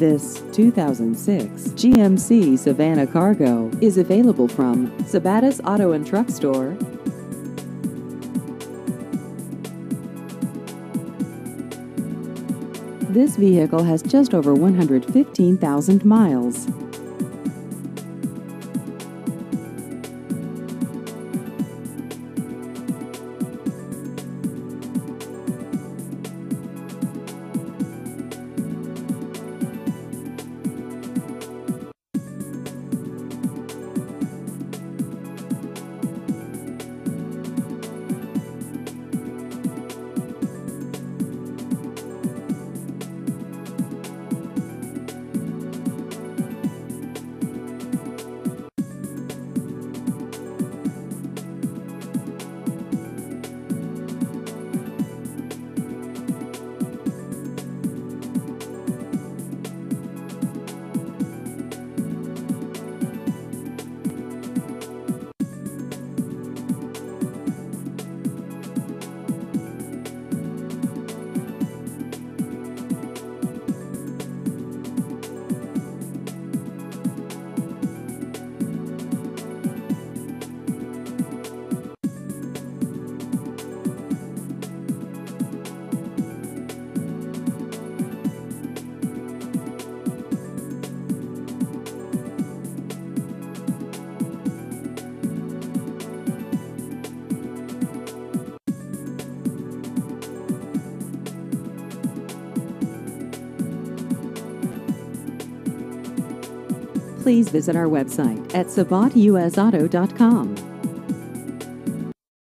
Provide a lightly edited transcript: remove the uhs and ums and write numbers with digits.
This 2006 GMC Savana Cargo is available from Sabattus Auto and Truck Store. This vehicle has just over 115,000 miles. Please visit our website at sabattusauto.com.